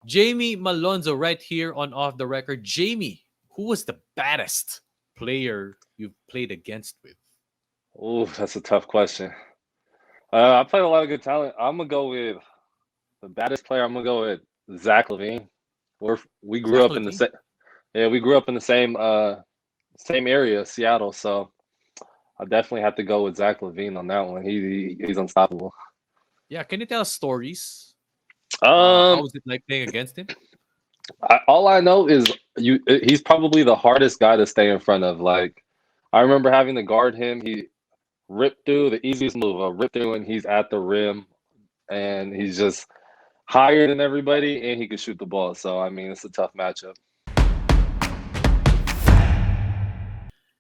Jamie Malonzo right here on Off the Record. Jamie, who was the baddest player you've played against with? Oh, that's a tough question. I played a lot of good talent. I'm gonna go with the baddest player. I'm gonna go with Zach LaVine. We grew Zach up in the Levine. same. Yeah, we grew up in the same area, Seattle. So I definitely have to go with Zach LaVine on that one. He's unstoppable. Yeah, can you tell us stories? How Um, was it like playing against him? all I know is he's probably the hardest guy to stay in front of. Like, I remember having to guard him. He ripped through the easiest move, a rip through, and he's at the rim, and he's just higher than everybody, and he could shoot the ball. So I mean, it's a tough matchup.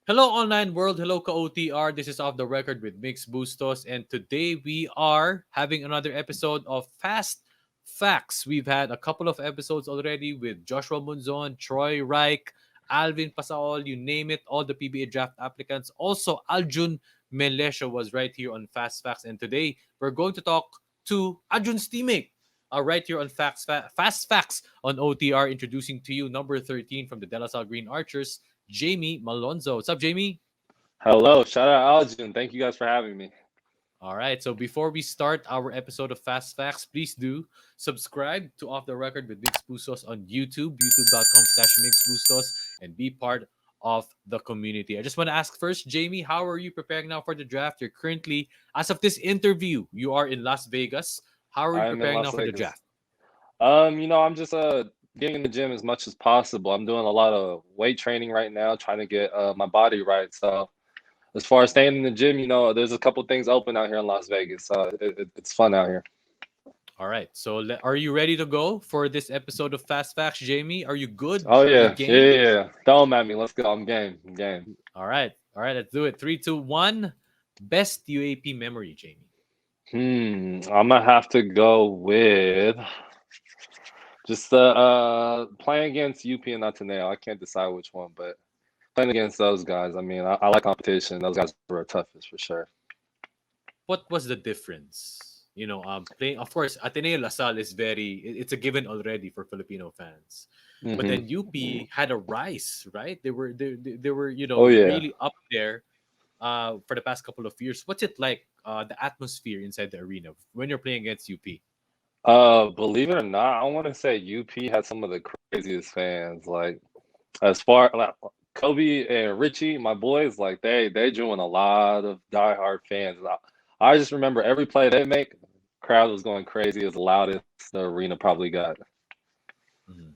Hello, online world. Hello, Ka-OTR. This is Off the Record with Migs Bustos. And today we are having another episode of Fast Facts. We've had a couple of episodes already with Joshua Munzon, Troy Reich, Alvin Pasaol, you name it, all the PBA draft applicants. Also, Aljun Melesha was right here on Fast Facts. And today we're going to talk to Aljun's teammate. Right here on Fast Facts on OTR, introducing to you number 13 from the De La Salle Green Archers, Jamie Malonzo. What's up, Jamie? Hello, shout out Algin. Thank you guys for having me. All right. So before we start our episode of Fast Facts, please do subscribe to Off the Record with Migs Bustos on YouTube, youtube.com/Migs Bustos, and be part of the community. I just want to ask first, Jamie, how are you preparing now for the draft? You're currently, as of this interview, you are in Las Vegas. How are you I'm in preparing now Las for the Vegas. draft? I'm just getting in the gym as much as possible. I'm doing a lot of weight training right now, trying to get my body right. So as far as staying in the gym, there's a couple things open out here in Las Vegas. So it's fun out here. All right. So are you ready to go for this episode of Fast Facts, Jamie? Are you good? Oh Are you yeah, yeah, game? yeah, yeah. Throw 'em at me. Let's go. I'm game. I'm game. All right. All right. Let's do it. Three, two, one. Best UAP memory, Jamie. I'm gonna have to go with just playing against UP and Ateneo. I can't decide which one, but playing against those guys. I mean, I like competition. Those guys were toughest for sure. What was the difference? Playing. Of course, Ateneo Lasal is it's a given already for Filipino fans, but Hmm. then UP had a rise, right? They were Oh yeah. really up there for the past couple of years. What's it like? The atmosphere inside the arena when you're playing against UP. Believe it or not, I want to say UP had some of the craziest fans. Like as far like Kobe and Richie, my boys, like they drew in a lot of diehard fans. I just remember every play they make, crowd was going crazy. It was the loudest the arena probably got. Mhm.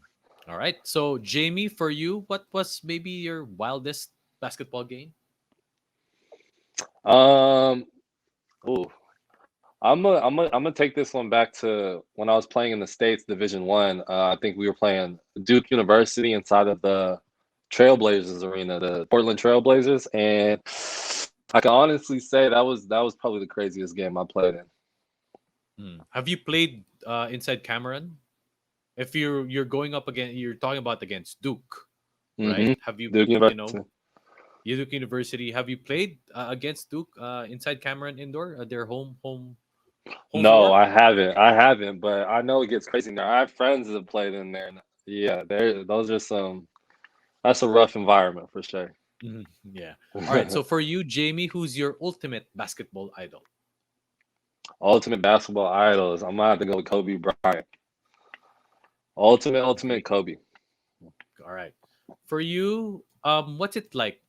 All right. So Jamie, for you, what was maybe your wildest basketball game? Um, ooh, I'm gonna take this one back to when I was playing in the States Division One. I think we were playing Duke University inside of the Trailblazers arena, the Portland Trailblazers, and I can honestly say that was probably the craziest game I played in. Have you played inside Cameron? If you're going up again, you're talking about against Duke, right? Hmm. Have you Duke you know University. Duke University? Have you played against Duke inside Cameron Indoor? Their home No, floor? I haven't. I haven't, but I know it gets crazy in there. I have friends that have played in there. And yeah, there. Those are some. That's a rough environment for sure. Mhm. Yeah. All right. So for you, Jamie, who's your ultimate basketball idol? Ultimate basketball idols. I'm gonna have to go with Kobe Bryant. Ultimate Okay. Kobe. All right. For you, what's it like?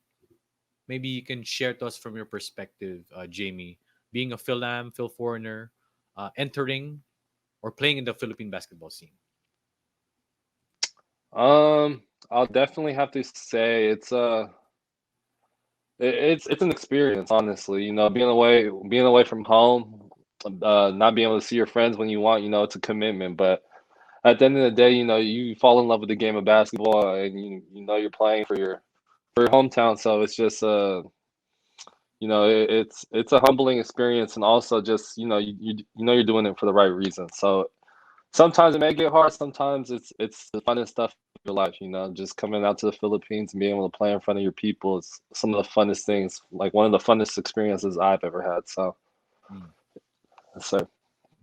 Maybe you can share to us from your perspective, Jamie, being a Phil foreigner, entering or playing in the Philippine basketball scene. Um, I'll definitely have to say it's an experience, honestly. Being away from home, not being able to see your friends when you want. It's a commitment. But at the end of the day, you fall in love with the game of basketball, and you're playing for your hometown. So it's just it's a humbling experience, and also just you're doing it for the right reason. So sometimes it may get hard. Sometimes it's the funnest stuff of your life. Just coming out to the Philippines and being able to play in front of your people is some of the funnest things. Like one of the funnest experiences I've ever had. So, Mm. yes, sir.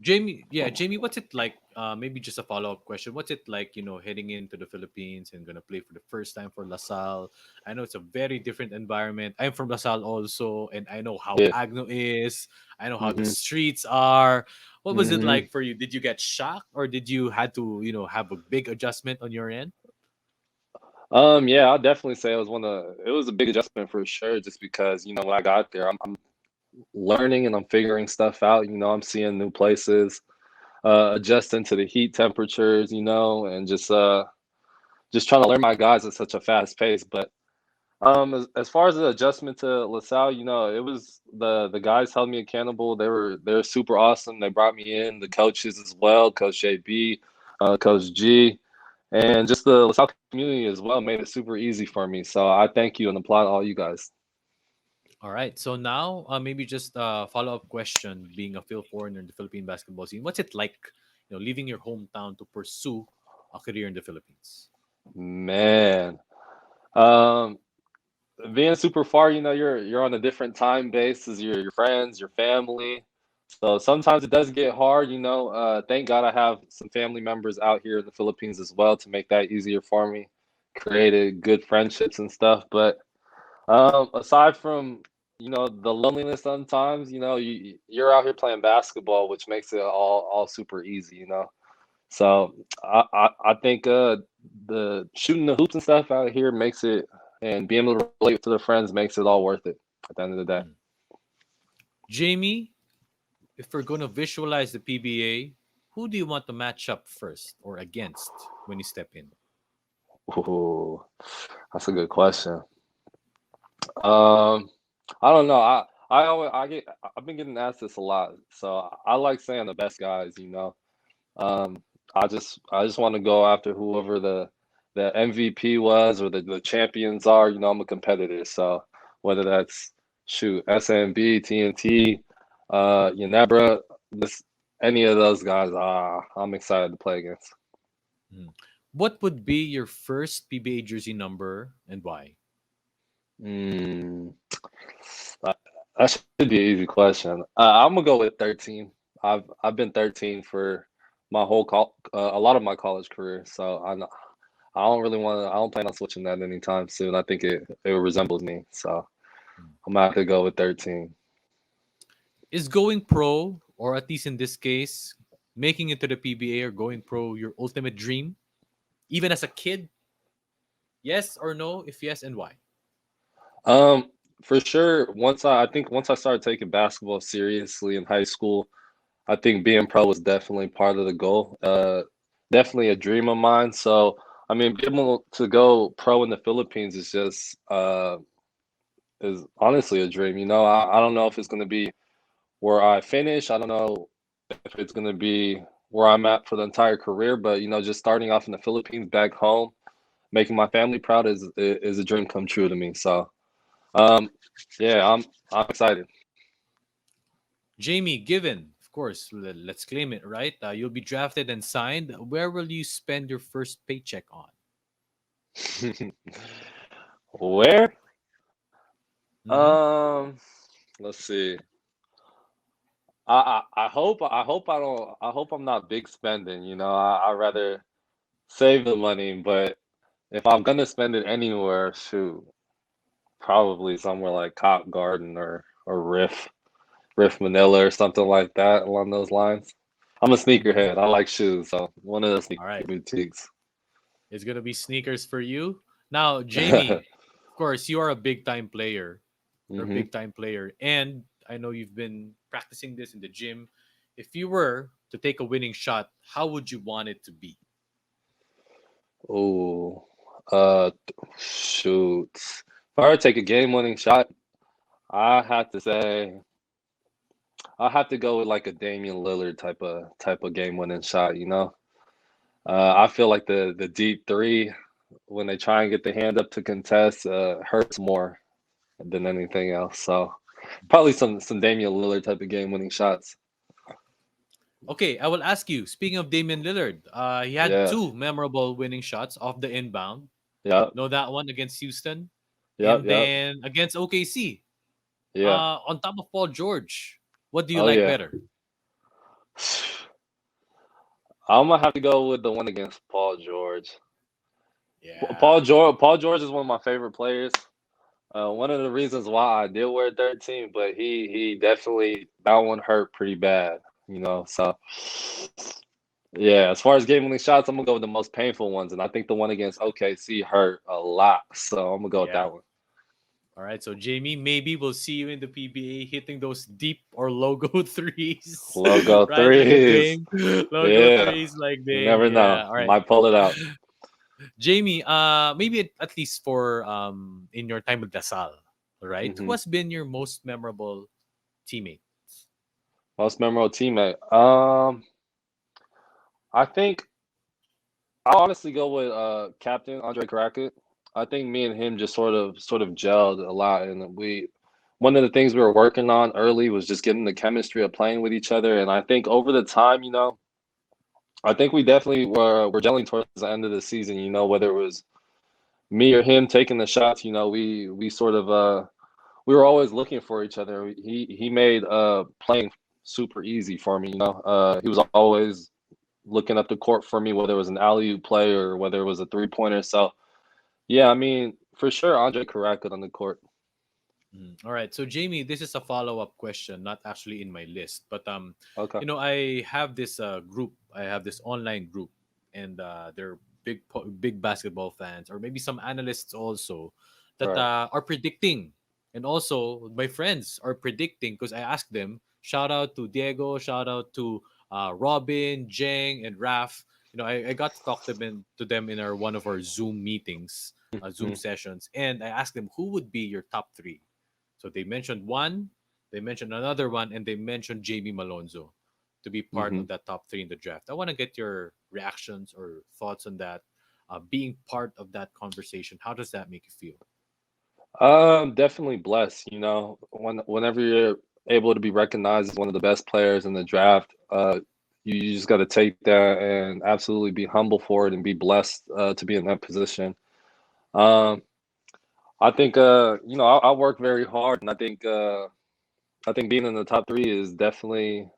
Jamie, yeah, Jamie, what's it like? Maybe just a follow up question. What's it like, heading into the Philippines and gonna play for the first time for LaSalle? I know it's a very different environment. I'm from LaSalle also, and I know how Yeah. Agno is. I know how the hmm streets are. What was it hmm like for you? Did you get shocked, or did you had to, have a big adjustment on your end? Yeah, I'll definitely say it was a big adjustment for sure, just because, when I got there, I'm learning and I'm figuring stuff out. I'm seeing new places, adjusting to the heat temperatures, and just trying to learn my guys at such a fast pace. But as far as the adjustment to LaSalle, it was the guys held me accountable. They were super awesome. They brought me in, the coaches as well, Coach JB, Coach G, and just the LaSalle community as well made it super easy for me. So I thank you and applaud all you guys. All right. So now, maybe just a follow up question: being a Phil foreigner in the Philippine basketball scene, what's it like, leaving your hometown to pursue a career in the Philippines? Man, um, being super far, you're on a different time base as your friends, your family. So sometimes it does get hard. Thank God I have some family members out here in the Philippines as well to make that easier for me. Created good friendships and stuff. But aside from the loneliness, sometimes you're out here playing basketball, which makes it all super easy. So I think the shooting the hoops and stuff out here makes it, and being able to relate to the friends makes it all worth it at the end of the day. Mm. Jamie, if we're going to visualize the PBA, who do you want to match up first or against when you step in? Ooh, that's a good question. Um, I don't know. I've been getting asked this a lot, so I like saying the best guys. Um, I just want to go after whoever the MVP was, or the champions are. I'm a competitor, so whether that's shoot SMB, TNT, Unebra, this any of those guys, I'm excited to play against. Mm. What would be your first PBA jersey number and why? Mm, that, that should be an easy question. I'm gonna go with 13. I've been 13 for a lot of my college career, so I don't really want to. I don't plan on switching that anytime soon. I think it resembles me, so Mm. I'm gonna have to go with 13. Is going pro, or at least in this case, making it to the PBA or going pro, your ultimate dream? Even as a kid? Yes or no? If yes, and why? Um, for sure. I think once I started taking basketball seriously in high school, I think being pro was definitely part of the goal. Definitely a dream of mine. So I mean, being able to go pro in the Philippines is honestly a dream. I don't know if it's gonna be where I finish. I don't know if it's going to be where I'm at for the entire career, but just starting off in the Philippines back home, making my family proud is a dream come true to me. So, um, yeah, I'm excited. Jamie, given, of course, let's claim it, right? You'll be drafted and signed. Where will you spend your first paycheck on? Where? Hmm. Um, let's see. I hope I'm not big spending. I rather save the money, but if I'm gonna spend it anywhere, shoot, probably somewhere like Cop Garden or Riff Manila or something like that along those lines. I'm a Hmm. sneakerhead. I like shoes, so one of the All sneaker right. boutiques. It's going to be sneakers for you. Now, Jamie, of course, you are a big time player. You're a hmm big time player. And I know you've been practicing this in the gym. If you were to take a winning shot, how would you want it to be? Oh, shoot. If I were to take a game-winning shot, I have to say I have to go with like a Damian Lillard type of game-winning shot. I feel like the deep three when they try and get the hand up to contest hurts more than anything else. So probably some Damian Lillard type of game-winning shots. Okay, I will ask you. Speaking of Damian Lillard, he had Yeah. two memorable winning shots off the inbound. Yep. Know that one against Houston, Yep. and Yep. then against OKC. Yeah. On top of Paul George, what do you Oh like yeah. better? I'm gonna have to go with the one against Paul George. Yeah. Paul George is one of my favorite players. One of the reasons why I did wear 13, but he definitely that one hurt pretty bad, you know. So yeah, as far as game winning shots, I'm gonna go with the most painful ones, and I think the one against OKC hurt a lot. So I'm gonna go with Yeah. that one. All right. So Jamie, maybe we'll see you in the PBA hitting those deep or logo threes, Logo right? Like a threes. Dame. Logo Yeah, threes like you Dame. never Yeah. know. All right. Might pull it out. Jamie, maybe at least for in your time with Dasal, right? Who Hmm. has been your most memorable teammate? Most memorable teammate. I think I'll honestly go with Captain Andre Crackett. I think me and him just sort of gelled a lot, and we one of the things we were working on early was just getting the chemistry of playing with each other. And I think over the time, I think we definitely were gelling towards the end of the season. Whether it was me or him taking the shots, we sort of we were always looking for each other. He made playing super easy for me. He was always looking up the court for me, whether it was an alley oop play or whether it was a 3-pointer. So yeah, I mean for sure Andre Karakut on the court. All right. So Jamie, this is a follow-up question, not actually in my list, but Okay, I have this group. I have this online group, and they're big basketball fans, or maybe some analysts also that right. are predicting, and also my friends are predicting because I asked them. Shout out to Diego. Shout out to Robin, Jeng, and Raf. I got to talk to them in our one of our Zoom meetings, Zoom Mhm, sessions, and I asked them who would be your top three. So they mentioned one, they mentioned another one, and they mentioned Jamie Malonzo to be part mhm. of that top three in the draft. I want to get your reactions or thoughts on that. Being part of that conversation, how does that make you feel? Definitely blessed. Whenever you're able to be recognized as one of the best players in the draft, you just got to take that and absolutely be humble for it and be blessed to be in that position. Um, I think I work very hard, and I think being in the top three is definitely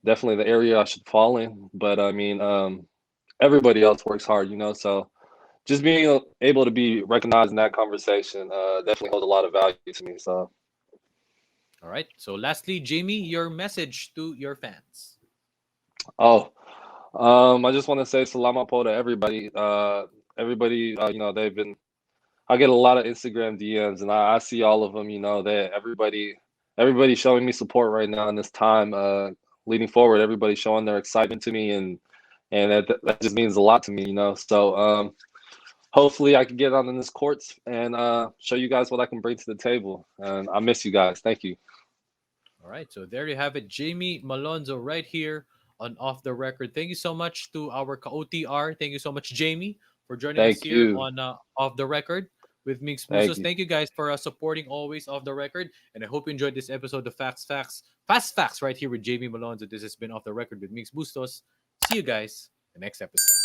the area I should fall in. But I mean, everybody else works hard, so just being able to be recognized in that conversation definitely holds a lot of value to me. So, All right. So lastly, Jamie, your message to your fans. oh, I just want to say salamat po to everybody. Everybody, they've been. I get a lot of Instagram DMs, and I see all of them. That everybody showing me support right now in this time, leading forward. Everybody showing their excitement to me, and that just means a lot to me. So hopefully I can get on in this courts and show you guys what I can bring to the table. And I miss you guys. Thank you. All right. So there you have it. Jamie Malonzo right here on Off the Record. Thank you so much to our Ka-OTR. Thank you so much, Jamie, for joining us Thank here you. on Off the Record with Migs Thank Bustos. you. Thank you guys for supporting always Off the Record. And I hope you enjoyed this episode of Fast Facts right here with Jamie Malonzo. This has been Off the Record with Migs Bustos. See you guys the next episode.